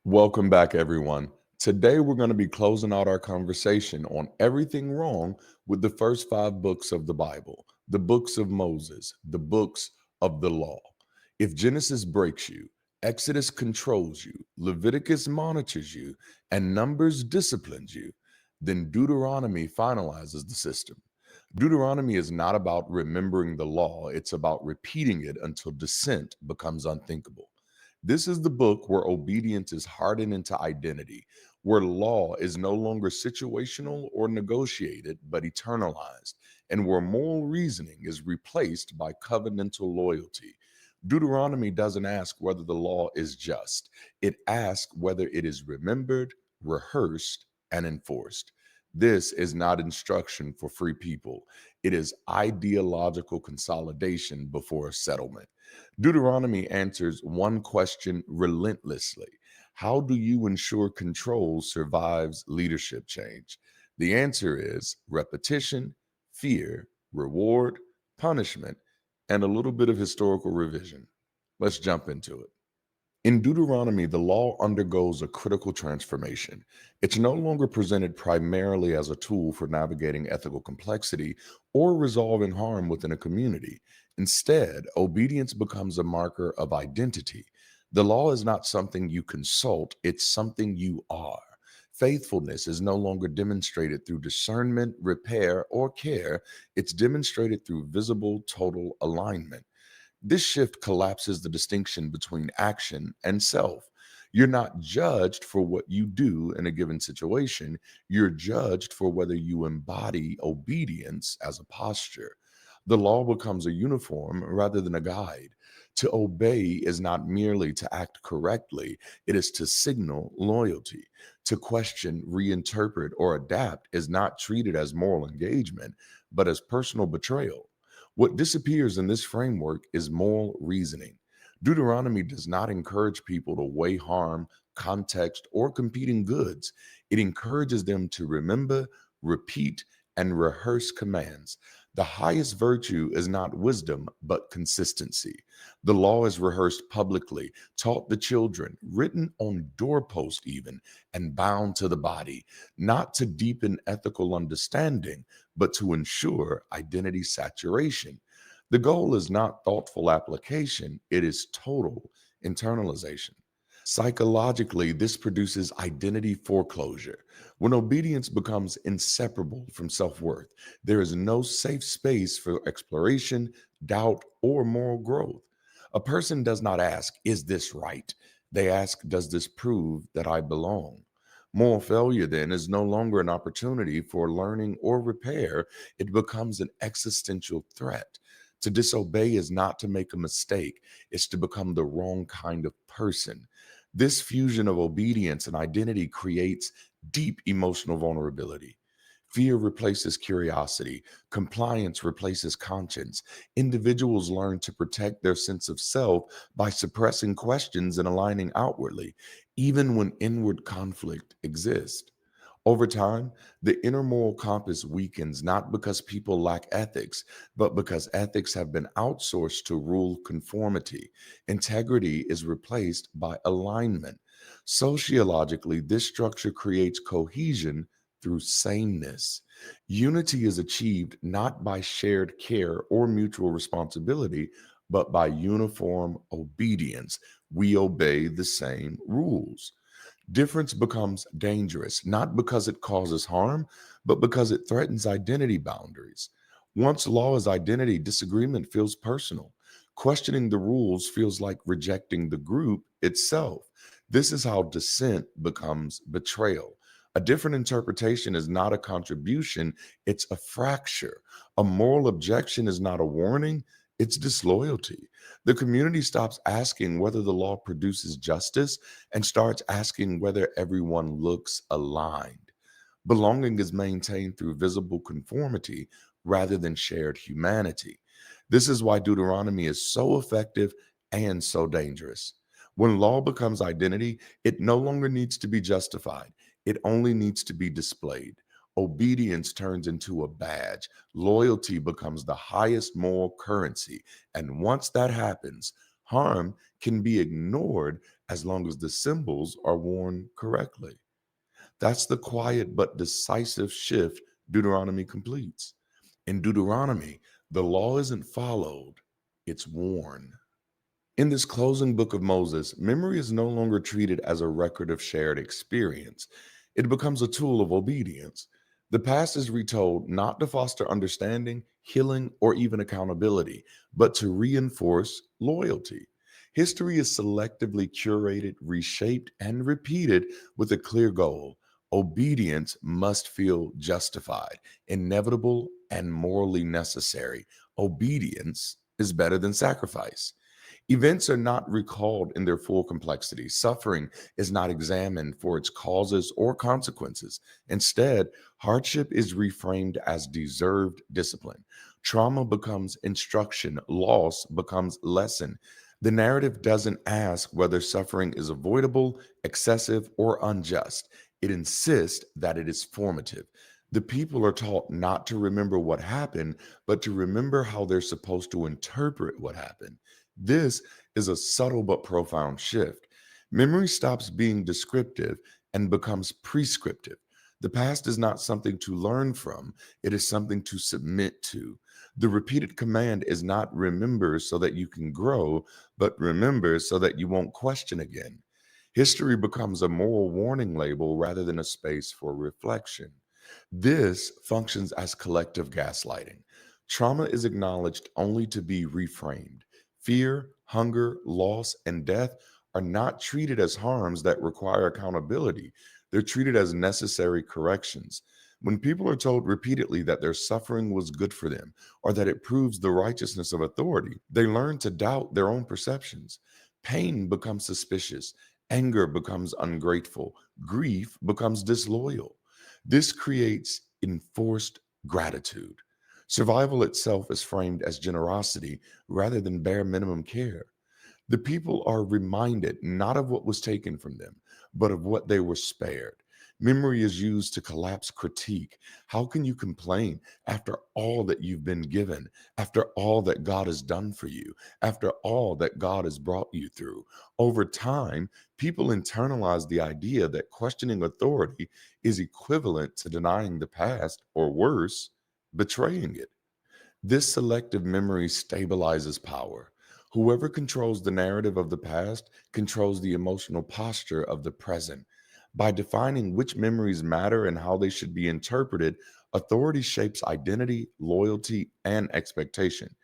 Welcome back, everyone. Today, we're going to be closing out our conversation on everything wrong with the first five books of the Bible, the books of Moses, the books of the law. If Genesis breaks you, Exodus controls you, Leviticus monitors you, and Numbers disciplines you, then Deuteronomy finalizes the system. Deuteronomy is not about remembering the law, it's about repeating it until dissent becomes unthinkable. This is the book where obedience is hardened into identity, where law is no longer situational or negotiated, but eternalized, and where moral reasoning is replaced by covenantal loyalty. Deuteronomy doesn't ask whether the law is just, it asks whether it is remembered, rehearsed, and enforced. This is not instruction for free people. It is ideological consolidation before settlement. Deuteronomy answers one question relentlessly. How do you ensure control survives leadership change? The answer is repetition, fear, reward, punishment, and a little bit of historical revision. Let's jump into it. In Deuteronomy, the law undergoes a critical transformation. It's no longer presented primarily as a tool for navigating ethical complexity or resolving harm within a community. Instead, obedience becomes a marker of identity. The law is not something you consult, it's something you are. Faithfulness is no longer demonstrated through discernment, repair, or care. It's demonstrated through visible total alignment. This shift collapses the distinction between action and self. You're not judged for what you do in a given situation, you're judged for whether you embody obedience as a posture. The law becomes a uniform rather than a guide. To obey is not merely to act correctly, it is to signal loyalty. To question, reinterpret, or adapt is not treated as moral engagement, but as personal betrayal. What disappears in this framework is moral reasoning. Deuteronomy does not encourage people to weigh harm, context, or competing goods. It encourages them to remember, repeat, and rehearse commands. The highest virtue is not wisdom, but consistency. The law is rehearsed publicly, taught the children, written on doorpost even, and bound to the body, not to deepen ethical understanding, but to ensure identity saturation. The goal is not thoughtful application, it is total internalization. Psychologically, this produces identity foreclosure. When obedience becomes inseparable from self worth, there is no safe space for exploration, doubt, or moral growth. A person does not ask, is this right? They ask, does this prove that I belong? Moral failure then is no longer an opportunity for learning or repair, it becomes an existential threat. To disobey is not to make a mistake, it's to become the wrong kind of person. This fusion of obedience and identity creates deep emotional vulnerability. Fear replaces curiosity. Compliance replaces conscience. Individuals learn to protect their sense of self by suppressing questions and aligning outwardly, even when inward conflict exists. Over time, the inner moral compass weakens not because people lack ethics, but because ethics have been outsourced to rule conformity. Integrity is replaced by alignment. Sociologically, this structure creates cohesion through sameness. Unity is achieved not by shared care or mutual responsibility, but by uniform obedience. We obey the same rules. Difference becomes dangerous, not because it causes harm, but because it threatens identity boundaries. Once law is identity, disagreement feels personal. Questioning the rules feels like rejecting the group itself. This is how dissent becomes betrayal. A different interpretation is not a contribution, it's a fracture. A moral objection is not a warning, it's disloyalty. The community stops asking whether the law produces justice and starts asking whether everyone looks aligned. Belonging is maintained through visible conformity rather than shared humanity. This is why Deuteronomy is so effective and so dangerous. When law becomes identity, it no longer needs to be justified, it only needs to be displayed. Obedience turns into a badge. Loyalty becomes the highest moral currency. And once that happens, harm can be ignored as long as the symbols are worn correctly. That's the quiet but decisive shift Deuteronomy completes. In Deuteronomy, the law isn't followed, it's worn. In this closing book of Moses, memory is no longer treated as a record of shared experience. It becomes a tool of obedience. The past is retold not to foster understanding, healing, or even accountability, but to reinforce loyalty. History is selectively curated, reshaped, and repeated with a clear goal. Obedience must feel justified, inevitable, and morally necessary. Obedience is better than sacrifice. Events are not recalled in their full complexity. Suffering is not examined for its causes or consequences. Instead, hardship is reframed as deserved discipline. Trauma becomes instruction, loss becomes lesson. The narrative doesn't ask whether suffering is avoidable, excessive, or unjust. It insists that it is formative. The people are taught not to remember what happened, but to remember how they're supposed to interpret what happened. This is a subtle but profound shift. Memory stops being descriptive and becomes prescriptive. The past is not something to learn from, it is something to submit to. The repeated command is not remember so that you can grow, but remember so that you won't question again. History becomes a moral warning label rather than a space for reflection. This functions as collective gaslighting. Trauma is acknowledged only to be reframed. Fear, hunger, loss, and death are not treated as harms that require accountability. They're treated as necessary corrections. When people are told repeatedly that their suffering was good for them or that it proves the righteousness of authority, they learn to doubt their own perceptions. Pain becomes suspicious, anger becomes ungrateful, grief becomes disloyal. This creates enforced gratitude. Survival itself is framed as generosity rather than bare minimum care. The people are reminded not of what was taken from them, but of what they were spared. Memory is used to collapse critique. How can you complain after all that you've been given, after all that God has done for you, after all that God has brought you through? Over time, people internalize the idea that questioning authority is equivalent to denying the past, or worse, betraying it. This selective memory stabilizes power. Whoever controls the narrative of the past controls the emotional posture of the present. By defining which memories matter and how they should be interpreted, authority shapes identity, loyalty, and expectation.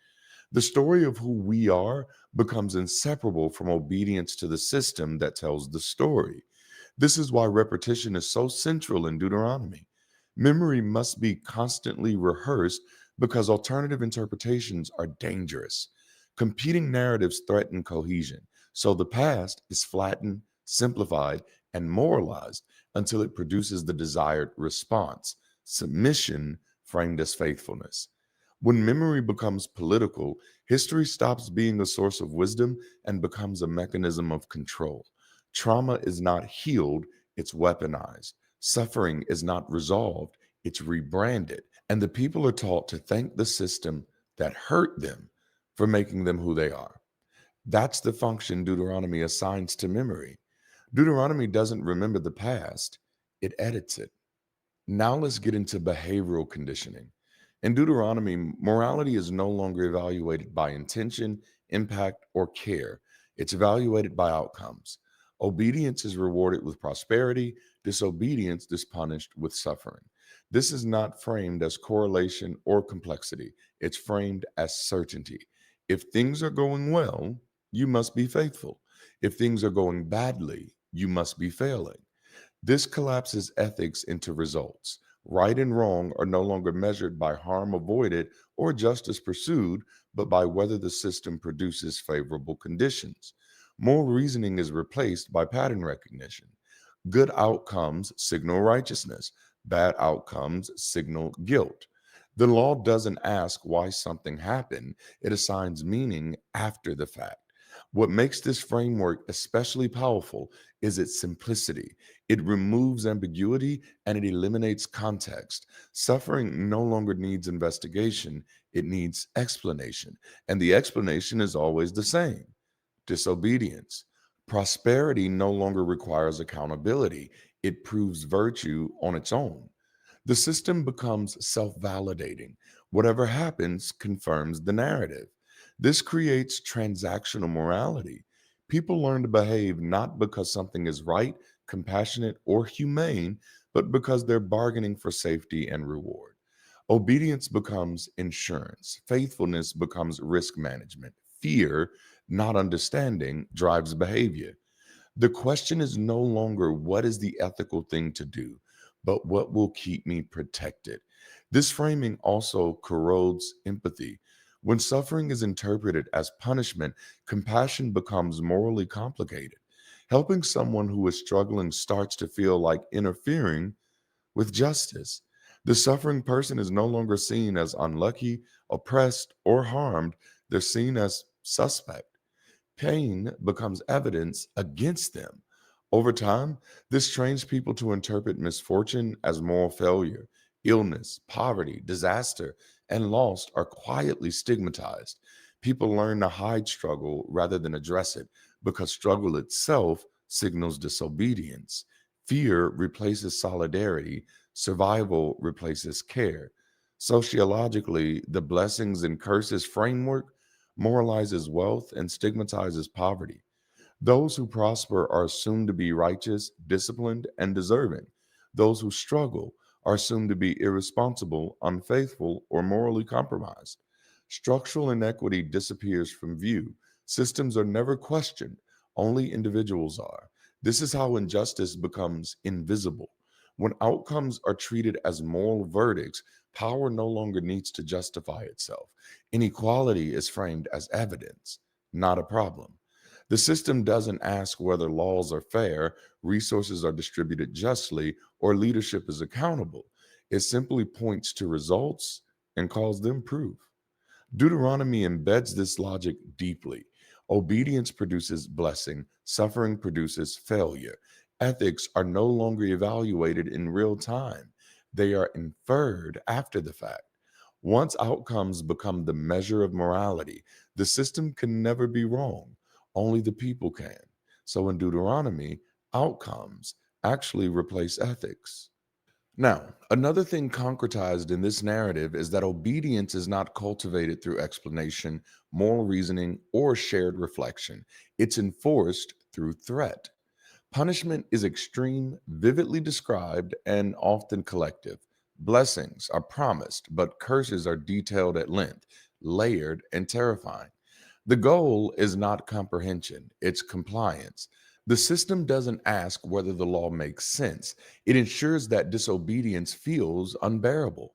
The story of who we are becomes inseparable from obedience to the system that tells the story. This is why repetition is so central in Deuteronomy. Memory must be constantly rehearsed because alternative interpretations are dangerous. Competing narratives threaten cohesion, so the past is flattened, simplified, and moralized until it produces the desired response: submission framed as faithfulness. When memory becomes political, history stops being a source of wisdom and becomes a mechanism of control. Trauma is not healed, it's weaponized. Suffering is not resolved, it's rebranded. And the people are taught to thank the system that hurt them for making them who they are. That's the function Deuteronomy assigns to memory. Deuteronomy doesn't remember the past, it edits it. Now let's get into behavioral conditioning. In Deuteronomy, morality is no longer evaluated by intention, impact, or care. It's evaluated by outcomes. Obedience is rewarded with prosperity, disobedience is punished with suffering. This is not framed as correlation or complexity, it's framed as certainty. If things are going well, you must be faithful. If things are going badly, you must be failing. This collapses ethics into results. Right and wrong are no longer measured by harm avoided or justice pursued, but by whether the system produces favorable conditions. More reasoning is replaced by pattern recognition. Good outcomes signal righteousness, bad outcomes signal guilt. The law doesn't ask why something happened, it assigns meaning after the fact. What makes this framework especially powerful is its simplicity. It removes ambiguity and it eliminates context. Suffering no longer needs investigation, it needs explanation. And the explanation is always the same: disobedience. Prosperity no longer requires accountability, it proves virtue on its own. The system becomes self validating. Whatever happens confirms the narrative. This creates transactional morality. People learn to behave not because something is right, compassionate, or humane, but because they're bargaining for safety and reward. Obedience becomes insurance, faithfulness becomes risk management. Fear, not understanding, drives behavior. The question is no longer what is the ethical thing to do, but what will keep me protected. This framing also corrodes empathy. When suffering is interpreted as punishment, compassion becomes morally complicated. Helping someone who is struggling starts to feel like interfering with justice. The suffering person is no longer seen as unlucky, oppressed, or harmed, they're seen as suspect. Pain becomes evidence against them. Over time, this trains people to interpret misfortune as moral failure. Illness, poverty, disaster, and loss are quietly stigmatized. People learn to hide struggle rather than address it because struggle itself signals disobedience. Fear replaces solidarity, survival replaces care. Sociologically, the blessings and curses framework moralizes wealth, and stigmatizes poverty. Those who prosper are assumed to be righteous, disciplined, and deserving. Those who struggle are assumed to be irresponsible, unfaithful, or morally compromised. Structural inequity disappears from view. Systems are never questioned, only individuals are. This is how injustice becomes invisible. When outcomes are treated as moral verdicts, power no longer needs to justify itself. Inequality is framed as evidence, not a problem. The system doesn't ask whether laws are fair, resources are distributed justly, or leadership is accountable. It simply points to results and calls them proof. Deuteronomy embeds this logic deeply. Obedience produces blessing, suffering produces failure. Ethics are no longer evaluated in real time, they are inferred after the fact. Once outcomes become the measure of morality, the system can never be wrong, only the people can. So in Deuteronomy, outcomes actually replace ethics. Now, another thing concretized in this narrative is that obedience is not cultivated through explanation, moral reasoning, or shared reflection. It's enforced through threat. Punishment is extreme, vividly described, and often collective. Blessings are promised, but curses are detailed at length, layered, and terrifying. The goal is not comprehension, it's compliance. The system doesn't ask whether the law makes sense, it ensures that disobedience feels unbearable.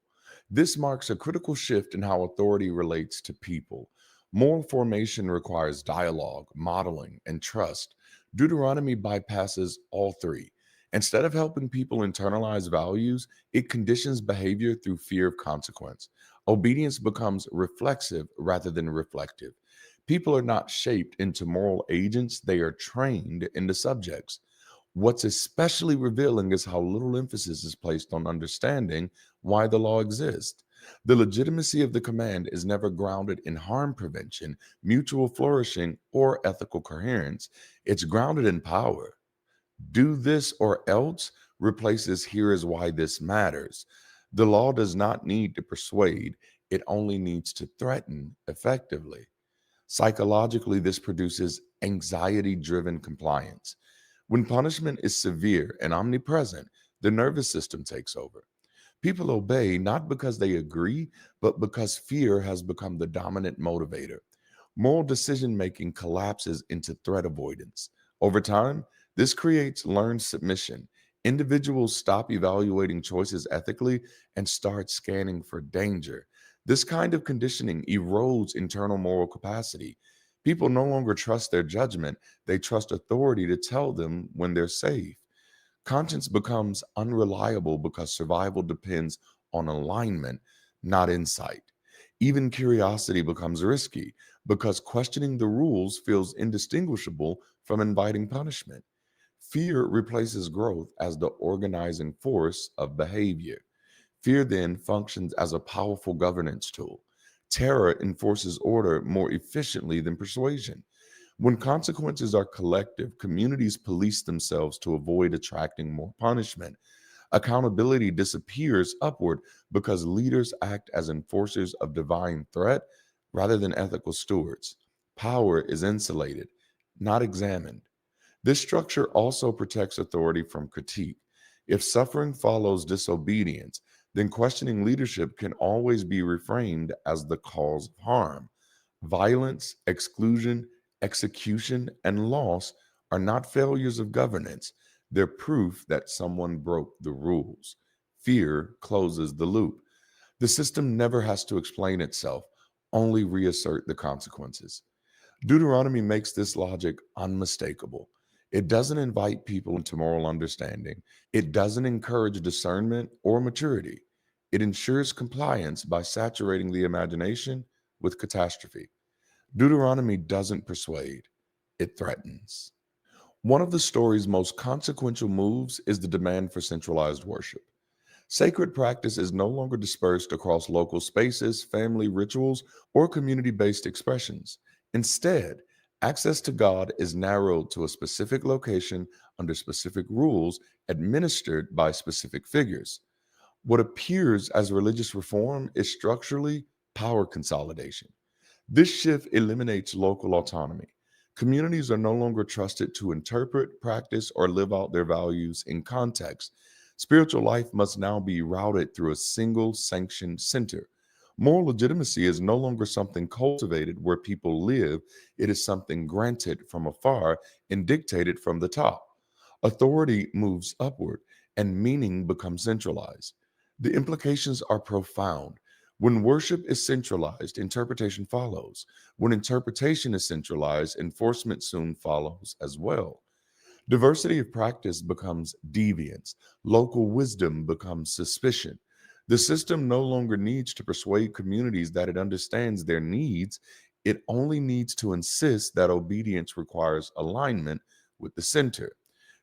This marks a critical shift in how authority relates to people. Moral formation requires dialogue, modeling, and trust. Deuteronomy bypasses all three. Instead of helping people internalize values, it conditions behavior through fear of consequence. Obedience becomes reflexive rather than reflective. People are not shaped into moral agents, they are trained into subjects. What's especially revealing is how little emphasis is placed on understanding why the law exists. The legitimacy of the command is never grounded in harm prevention, mutual flourishing, or ethical coherence. It's grounded in power. Do this or else replaces here is why this matters. The law does not need to persuade, it only needs to threaten effectively. Psychologically, this produces anxiety driven compliance. When punishment is severe and omnipresent, the nervous system takes over. People obey not because they agree, but because fear has become the dominant motivator. Moral decision making collapses into threat avoidance. Over time, this creates learned submission. Individuals stop evaluating choices ethically and start scanning for danger. This kind of conditioning erodes internal moral capacity. People no longer trust their judgment, they trust authority to tell them when they're safe. Conscience becomes unreliable because survival depends on alignment, not insight. Even curiosity becomes risky because questioning the rules feels indistinguishable from inviting punishment. Fear replaces growth as the organizing force of behavior. Fear then functions as a powerful governance tool. Terror enforces order more efficiently than persuasion. When consequences are collective, communities police themselves to avoid attracting more punishment. Accountability disappears upward because leaders act as enforcers of divine threat rather than ethical stewards. Power is insulated, not examined. This structure also protects authority from critique. If suffering follows disobedience, then questioning leadership can always be reframed as the cause of harm. Violence, exclusion, execution, and loss are not failures of governance. They're proof that someone broke the rules. Fear closes the loop. The system never has to explain itself, only reassert the consequences. Deuteronomy makes this logic unmistakable. It doesn't invite people into moral understanding. It doesn't encourage discernment or maturity. It ensures compliance by saturating the imagination with catastrophe. Deuteronomy doesn't persuade, it threatens. One of the story's most consequential moves is the demand for centralized worship. Sacred practice is no longer dispersed across local spaces, family rituals, or community based expressions. Instead, access to God is narrowed to a specific location under specific rules administered by specific figures. What appears as religious reform is structurally power consolidation. This shift eliminates local autonomy. Communities are no longer trusted to interpret, practice, or live out their values in context. Spiritual life must now be routed through a single sanctioned center. Moral legitimacy is no longer something cultivated where people live, it is something granted from afar and dictated from the top. Authority moves upward and meaning becomes centralized. The implications are profound. When worship is centralized, interpretation follows. When interpretation is centralized, enforcement soon follows as well. Diversity of practice becomes deviance. Local wisdom becomes suspicion. The system no longer needs to persuade communities that it understands their needs. It only needs to insist that obedience requires alignment with the center.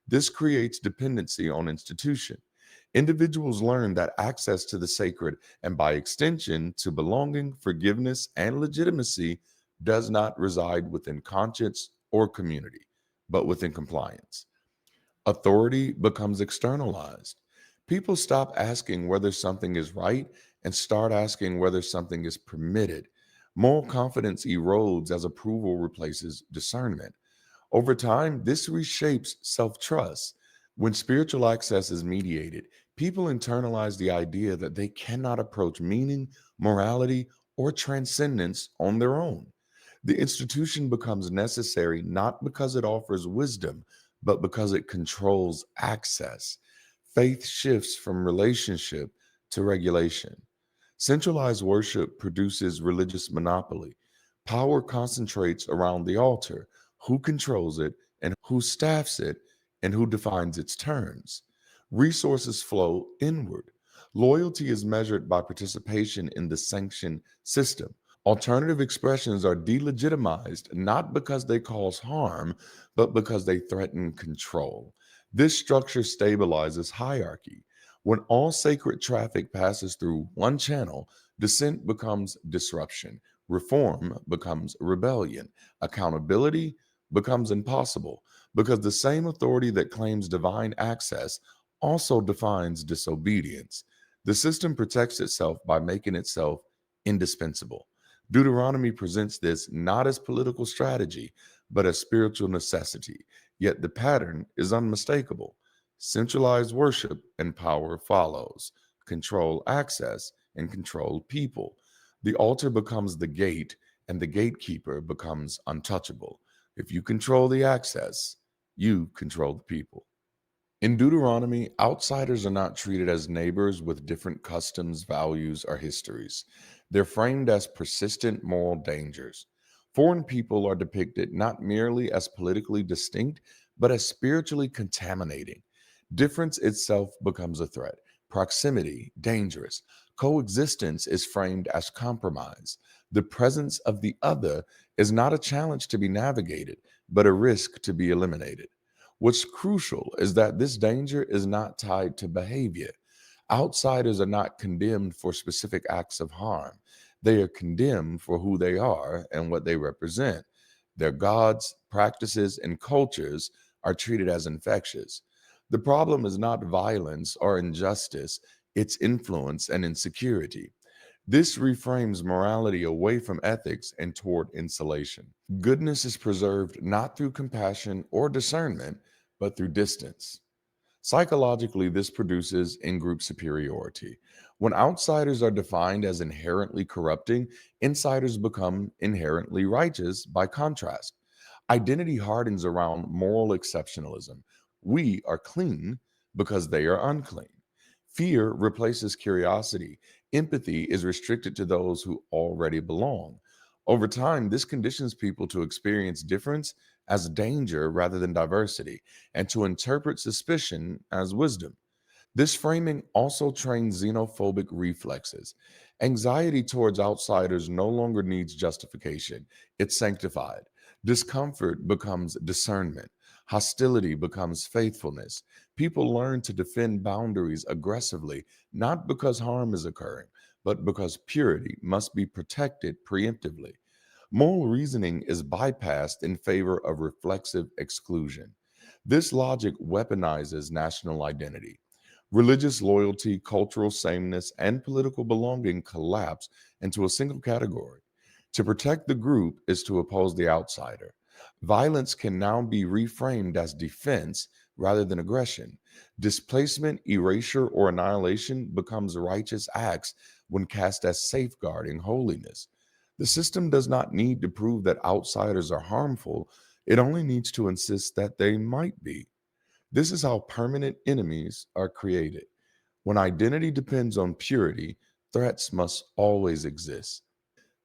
This creates dependency on institution. Individuals learn that access to the sacred, and by extension to belonging, forgiveness, and legitimacy, does not reside within conscience or community, but within compliance. Authority becomes externalized. People stop asking whether something is right and start asking whether something is permitted. Moral confidence erodes as approval replaces discernment. Over time, this reshapes self trust. When spiritual access is mediated, people internalize the idea that they cannot approach meaning, morality, or transcendence on their own. The institution becomes necessary not because it offers wisdom, but because it controls access. Faith shifts from relationship to regulation. Centralized worship produces religious monopoly. Power concentrates around the altar. Who controls it, and who staffs it, and who defines its terms? Resources flow inward. Loyalty is measured by participation in the sanctioned system. Alternative expressions are delegitimized not because they cause harm, but because they threaten control. This structure stabilizes hierarchy. When all sacred traffic passes through one channel, dissent becomes disruption, reform becomes rebellion, accountability becomes impossible, because the same authority that claims divine access also defines disobedience. The system protects itself by making itself indispensable. Deuteronomy presents this not as political strategy, but as spiritual necessity. Yet the pattern is unmistakable. Centralized worship and power follows. Control access and control people. The altar becomes the gate, and the gatekeeper becomes untouchable. If you control the access, you control the people. In Deuteronomy, outsiders are not treated as neighbors with different customs, values, or histories. They're framed as persistent moral dangers. Foreign people are depicted not merely as politically distinct, but as spiritually contaminating. Difference itself becomes a threat. Proximity, dangerous. Coexistence is framed as compromise. The presence of the other is not a challenge to be navigated, but a risk to be eliminated. What's crucial is that this danger is not tied to behavior. Outsiders are not condemned for specific acts of harm. They are condemned for who they are and what they represent. Their gods, practices, and cultures are treated as infectious. The problem is not violence or injustice, it's influence and insecurity. This reframes morality away from ethics and toward insulation. Goodness is preserved not through compassion or discernment, but through distance. Psychologically, this produces in group superiority. When outsiders are defined as inherently corrupting, insiders become inherently righteous by contrast. Identity hardens around moral exceptionalism. We are clean because they are unclean. Fear replaces curiosity. Empathy is restricted to those who already belong. Over time, this conditions people to experience difference as danger rather than diversity, and to interpret suspicion as wisdom. This framing also trains xenophobic reflexes. Anxiety towards outsiders no longer needs justification, it's sanctified. Discomfort becomes discernment. Hostility becomes faithfulness. People learn to defend boundaries aggressively, not because harm is occurring, but because purity must be protected preemptively. Moral reasoning is bypassed in favor of reflexive exclusion. This logic weaponizes national identity. Religious loyalty, cultural sameness, and political belonging collapse into a single category. To protect the group is to oppose the outsider. Violence can now be reframed as defense rather than aggression. Displacement, erasure, or annihilation becomes righteous acts when cast as safeguarding holiness. The system does not need to prove that outsiders are harmful, it only needs to insist that they might be. This is how permanent enemies are created. When identity depends on purity, threats must always exist.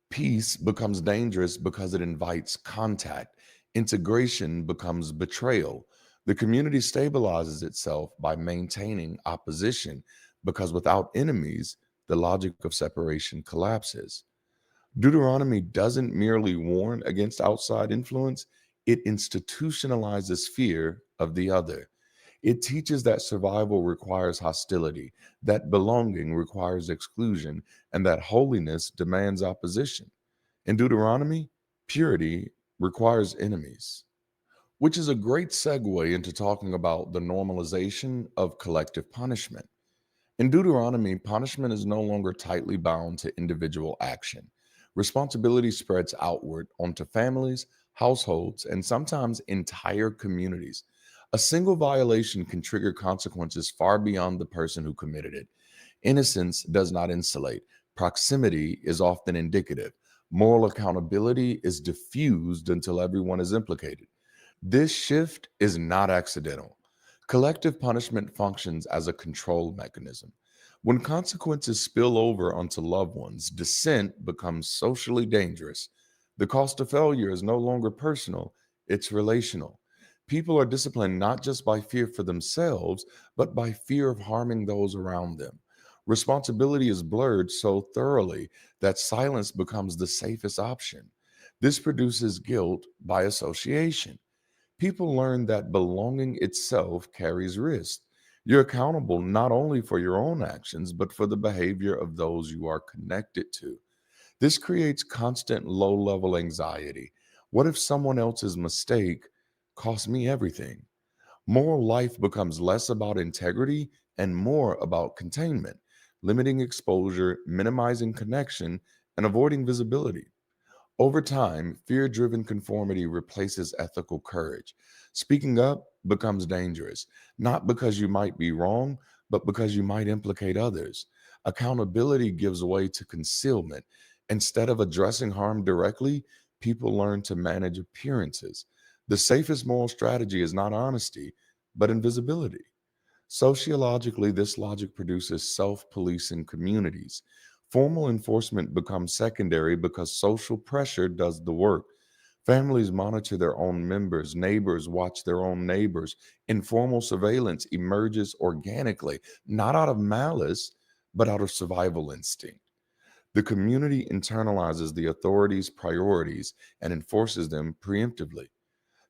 Peace becomes dangerous because it invites contact. Integration becomes betrayal. The community stabilizes itself by maintaining opposition because without enemies, the logic of separation collapses. Deuteronomy doesn't merely warn against outside influence, it institutionalizes fear of the other. It teaches that survival requires hostility, that belonging requires exclusion, and that holiness demands opposition. In Deuteronomy, purity requires enemies, which is a great segue into talking about the normalization of collective punishment. In Deuteronomy, punishment is no longer tightly bound to individual action. Responsibility spreads outward onto families, households, and sometimes entire communities. A single violation can trigger consequences far beyond the person who committed it. Innocence does not insulate, proximity is often indicative. Moral accountability is diffused until everyone is implicated. This shift is not accidental. Collective punishment functions as a control mechanism. When consequences spill over onto loved ones, dissent becomes socially dangerous. The cost of failure is no longer personal, it's relational. People are disciplined not just by fear for themselves, but by fear of harming those around them. Responsibility is blurred so thoroughly that silence becomes the safest option. This produces guilt by association. People learn that belonging itself carries risk. You're accountable not only for your own actions, but for the behavior of those you are connected to. This creates constant low level anxiety. What if someone else's mistake cost me everything? Moral life becomes less about integrity and more about containment, limiting exposure, minimizing connection, and avoiding visibility. Over time, fear driven conformity replaces ethical courage. Speaking up becomes dangerous, not because you might be wrong, but because you might implicate others. Accountability gives way to concealment. Instead of addressing harm directly, people learn to manage appearances. The safest moral strategy is not honesty, but invisibility. Sociologically, this logic produces self policing communities. Formal enforcement becomes secondary because social pressure does the work. Families monitor their own members, neighbors watch their own neighbors. Informal surveillance emerges organically, not out of malice, but out of survival instinct. The community internalizes the authorities' priorities and enforces them preemptively.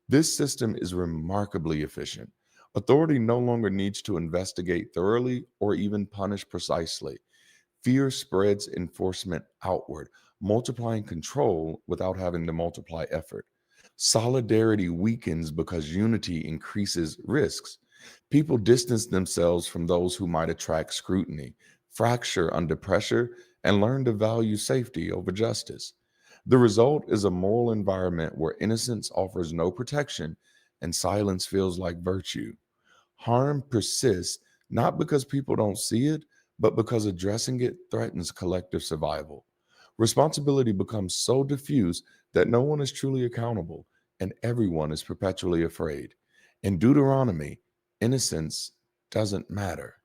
This system is remarkably efficient. Authority no longer needs to investigate thoroughly or even punish precisely. Fear spreads enforcement outward, multiplying control without having to multiply effort. Solidarity weakens because unity increases risks. People distance themselves from those who might attract scrutiny, fracture under pressure, and learn to value safety over justice. The result is a moral environment where innocence offers no protection and silence feels like virtue. Harm persists not because people don't see it, but because addressing it threatens collective survival. Responsibility becomes so diffuse that no one is truly accountable and everyone is perpetually afraid. In Deuteronomy, innocence doesn't matter.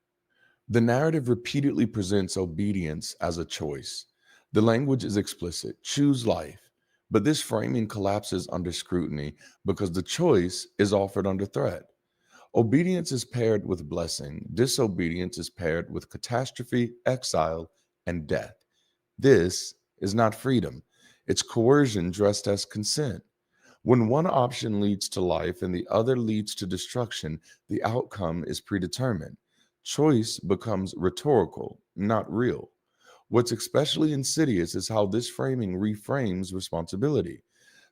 The narrative repeatedly presents obedience as a choice. The language is explicit: choose life. But this framing collapses under scrutiny because the choice is offered under threat. Obedience is paired with blessing, disobedience is paired with catastrophe, exile, and death. This is not freedom, it's coercion dressed as consent. When one option leads to life and the other leads to destruction, the outcome is predetermined. Choice becomes rhetorical, not real. What's especially insidious is how this framing reframes responsibility.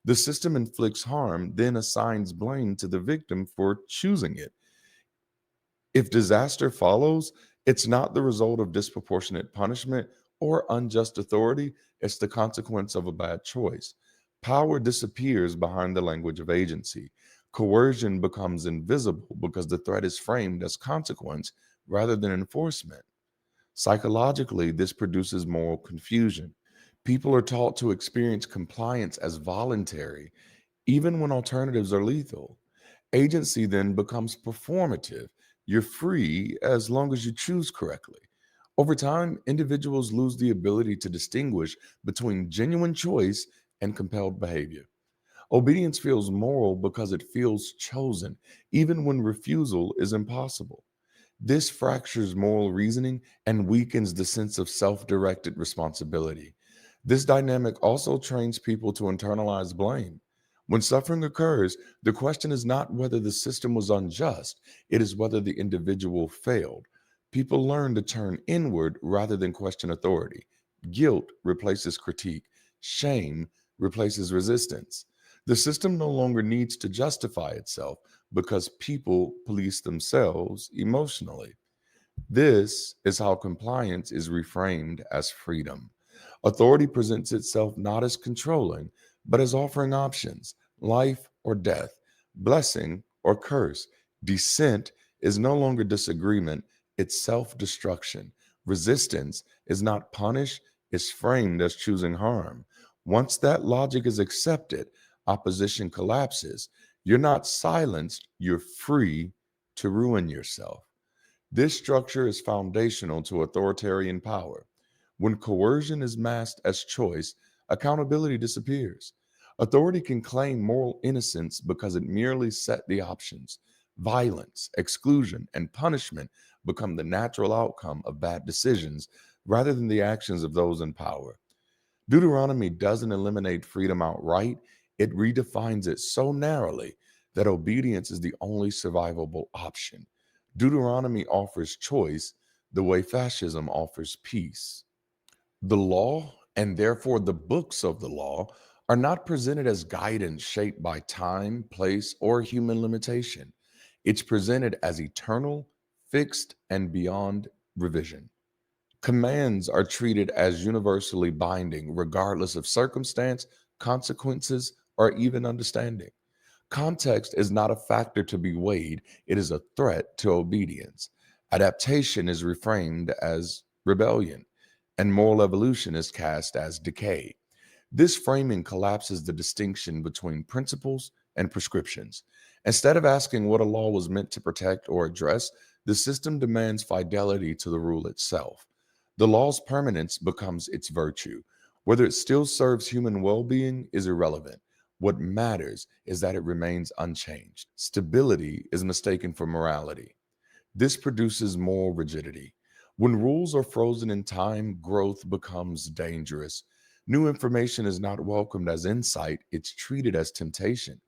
The system inflicts harm, then assigns blame to the victim for choosing it. If disaster follows, it's not the result of disproportionate punishment or unjust authority, it's the consequence of a bad choice. Power disappears behind the language of agency. Coercion becomes invisible because the threat is framed as consequence rather than enforcement. Psychologically, this produces moral confusion. People are taught to experience compliance as voluntary, even when alternatives are lethal. Agency then becomes performative. You're free as long as you choose correctly. Over time, individuals lose the ability to distinguish between genuine choice and compelled behavior. Obedience feels moral because it feels chosen, even when refusal is impossible. This fractures moral reasoning and weakens the sense of self directed responsibility. This dynamic also trains people to internalize blame. When suffering occurs, the question is not whether the system was unjust, it is whether the individual failed. People learn to turn inward rather than question authority. Guilt replaces critique, shame replaces resistance. The system no longer needs to justify itself because people police themselves emotionally. This is how compliance is reframed as freedom. Authority presents itself not as controlling, but as offering options: life or death, blessing or curse. Dissent is no longer disagreement, it's self destruction. Resistance is not punished, it's framed as choosing harm. Once that logic is accepted, opposition collapses. You're not silenced, you're free to ruin yourself. This structure is foundational to authoritarian power. When coercion is masked as choice, accountability disappears. Authority can claim moral innocence because it merely set the options. Violence, exclusion, and punishment become the natural outcome of bad decisions rather than the actions of those in power. Deuteronomy doesn't eliminate freedom outright, it redefines it so narrowly that obedience is the only survivable option. Deuteronomy offers choice the way fascism offers peace. The law, and therefore the books of the law, are not presented as guidance shaped by time, place, or human limitation. It's presented as eternal, fixed, and beyond revision. Commands are treated as universally binding, regardless of circumstance, consequences, or even understanding. Context is not a factor to be weighed, it is a threat to obedience. Adaptation is reframed as rebellion, and moral evolution is cast as decay. This framing collapses the distinction between principles and prescriptions. Instead of asking what a law was meant to protect or address, the system demands fidelity to the rule itself. The law's permanence becomes its virtue. Whether it still serves human well being is irrelevant. What matters is that it remains unchanged. Stability is mistaken for morality. This produces moral rigidity. When rules are frozen in time, growth becomes dangerous. New information is not welcomed as insight, it's treated as temptation.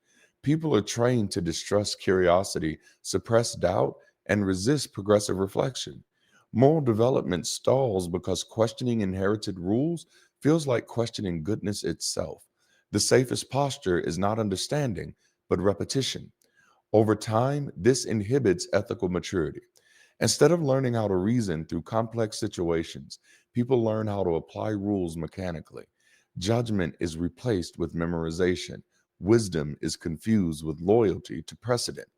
People are trained to distrust curiosity, suppress doubt, and resist progressive reflection. Moral development stalls because questioning inherited rules feels like questioning goodness itself. The safest posture is not understanding, but repetition. Over time, this inhibits ethical maturity. Instead of learning how to reason through complex situations, people learn how to apply rules mechanically. Judgment is replaced with memorization. Wisdom is confused with loyalty to precedent.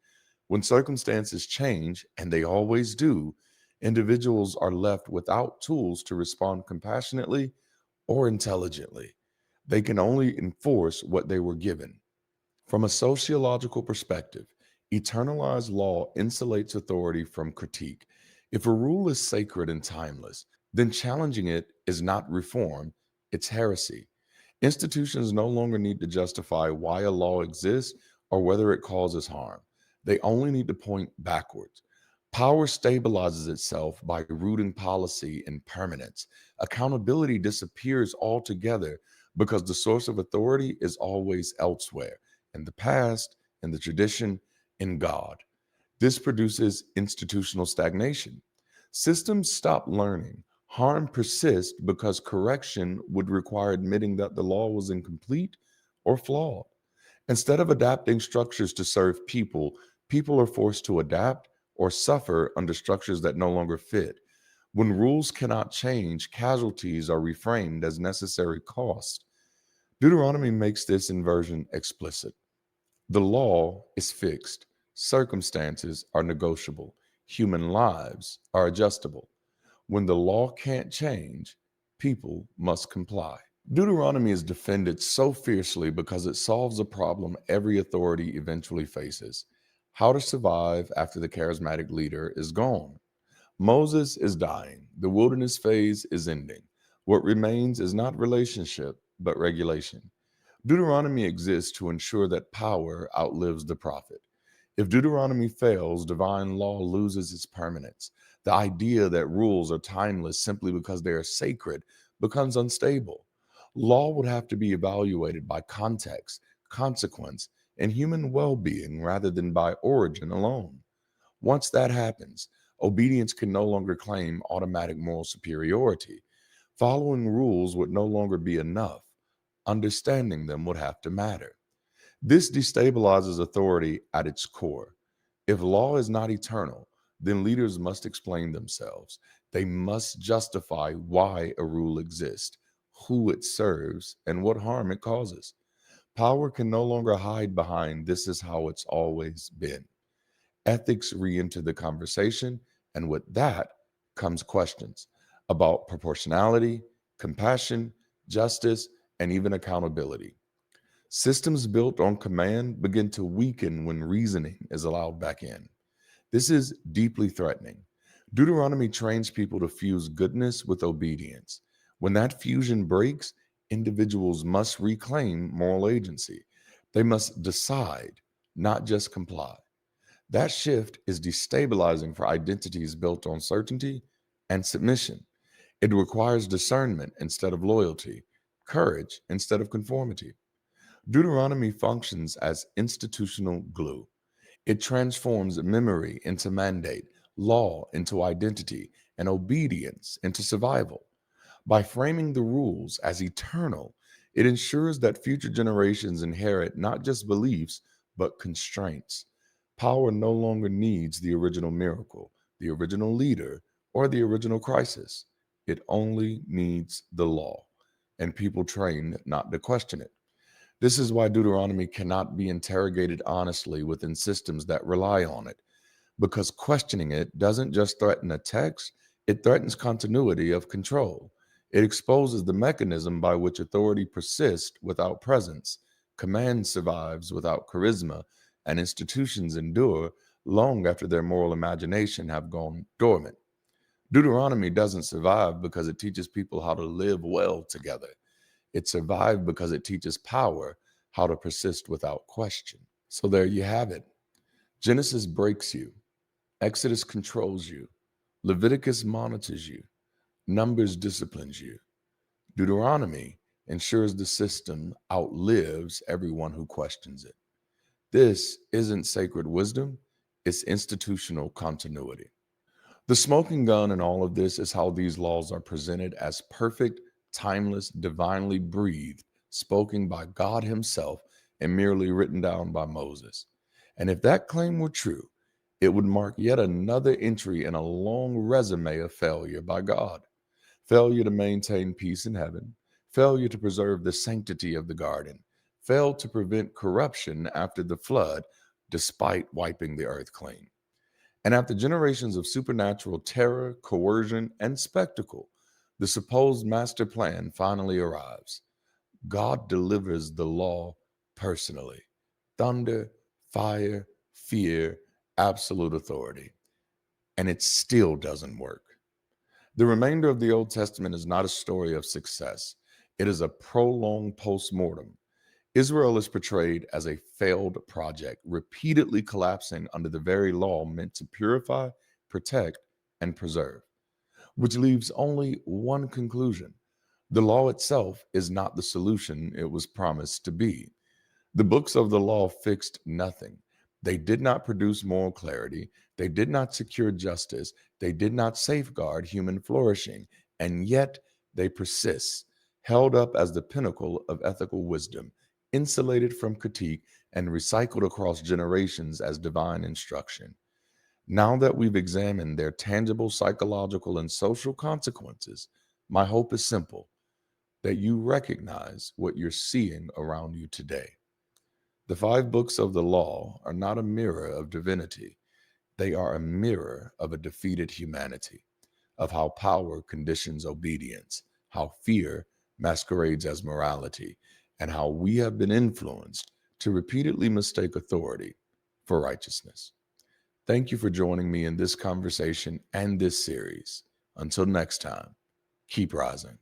When circumstances change, and they always do, individuals are left without tools to respond compassionately or intelligently. They can only enforce what they were given. From a sociological perspective, eternalized law insulates authority from critique. If a rule is sacred and timeless, then challenging it is not reform, it's heresy. Institutions no longer need to justify why a law exists or whether it causes harm. They only need to point backwards. Power stabilizes itself by rooting policy in permanence. Accountability disappears altogether because the source of authority is always elsewhere, in the past, in the tradition, in God. This produces institutional stagnation. Systems stop learning. Harm persists because correction would require admitting that the law was incomplete or flawed. Instead of adapting structures to serve people, people are forced to adapt or suffer under structures that no longer fit. When rules cannot change, casualties are reframed as necessary cost. Deuteronomy makes this inversion explicit. The law is fixed, circumstances are negotiable, human lives are adjustable. When the law can't change, people must comply. Deuteronomy is defended so fiercely because it solves a problem every authority eventually faces: how to survive after the charismatic leader is gone. Moses is dying, the wilderness phase is ending. What remains is not relationship, but regulation. Deuteronomy exists to ensure that power outlives the prophet. If Deuteronomy fails, divine law loses its permanence. The idea that rules are timeless simply because they are sacred becomes unstable. Law would have to be evaluated by context, consequence, and human well being rather than by origin alone. Once that happens, obedience can no longer claim automatic moral superiority. Following rules would no longer be enough. Understanding them would have to matter. This destabilizes authority at its core. If law is not eternal, then leaders must explain themselves. They must justify why a rule exists, who it serves, and what harm it causes. Power can no longer hide behind "this is how it's always been." Ethics re enter the conversation, and with that comes questions about proportionality, compassion, justice, and even accountability. Systems built on command begin to weaken when reasoning is allowed back in. This is deeply threatening. Deuteronomy trains people to fuse goodness with obedience. When that fusion breaks, individuals must reclaim moral agency. They must decide, not just comply. That shift is destabilizing for identities built on certainty and submission. It requires discernment instead of loyalty, courage instead of conformity. Deuteronomy functions as institutional glue. It transforms memory into mandate, law into identity, and obedience into survival. By framing the rules as eternal, it ensures that future generations inherit not just beliefs, but constraints. Power no longer needs the original miracle, the original leader, or the original crisis. It only needs the law, and people trained not to question it. This is why Deuteronomy cannot be interrogated honestly within systems that rely on it, because questioning it doesn't just threaten a text, it threatens continuity of control. It exposes the mechanism by which authority persists without presence, command survives without charisma, and institutions endure long after their moral imagination have gone dormant. Deuteronomy doesn't survive because it teaches people how to live well together. It survived because it teaches power how to persist without question. So there you have it. Genesis breaks you, Exodus controls you, Leviticus monitors you, Numbers disciplines you. Deuteronomy ensures the system outlives everyone who questions it. This isn't sacred wisdom, it's institutional continuity. The smoking gun in all of this is how these laws are presented as perfect, timeless, divinely breathed spoken by God Himself and merely written down by Moses. And if that claim were true, it would mark yet another entry in a long resume of failure by God. Failure to maintain peace in heaven, failure to preserve the sanctity of the garden, failed to prevent corruption after the flood, despite wiping the earth clean. And after generations of supernatural terror, coercion, and spectacle, the supposed master plan finally arrives. God delivers the law personally: thunder, fire, fear, absolute authority. And it still doesn't work. The remainder of the Old Testament is not a story of success, it is a prolonged postmortem. Israel is portrayed as a failed project, repeatedly collapsing under the very law meant to purify, protect, and preserve, which leaves only one conclusion: the law itself is not the solution it was promised to be. The books of the law fixed nothing. They did not produce moral clarity. They did not secure justice. They did not safeguard human flourishing. And yet they persist, held up as the pinnacle of ethical wisdom, insulated from critique, and recycled across generations as divine instruction. Now that we've examined their tangible psychological and social consequences, my hope is simple: that you recognize what you're seeing around you today. The five books of the law are not a mirror of divinity. They are a mirror of a defeated humanity, of how power conditions obedience, how fear masquerades as morality, and how we have been influenced to repeatedly mistake authority for righteousness. Thank you for joining me in this conversation and this series. Until next time, keep rising.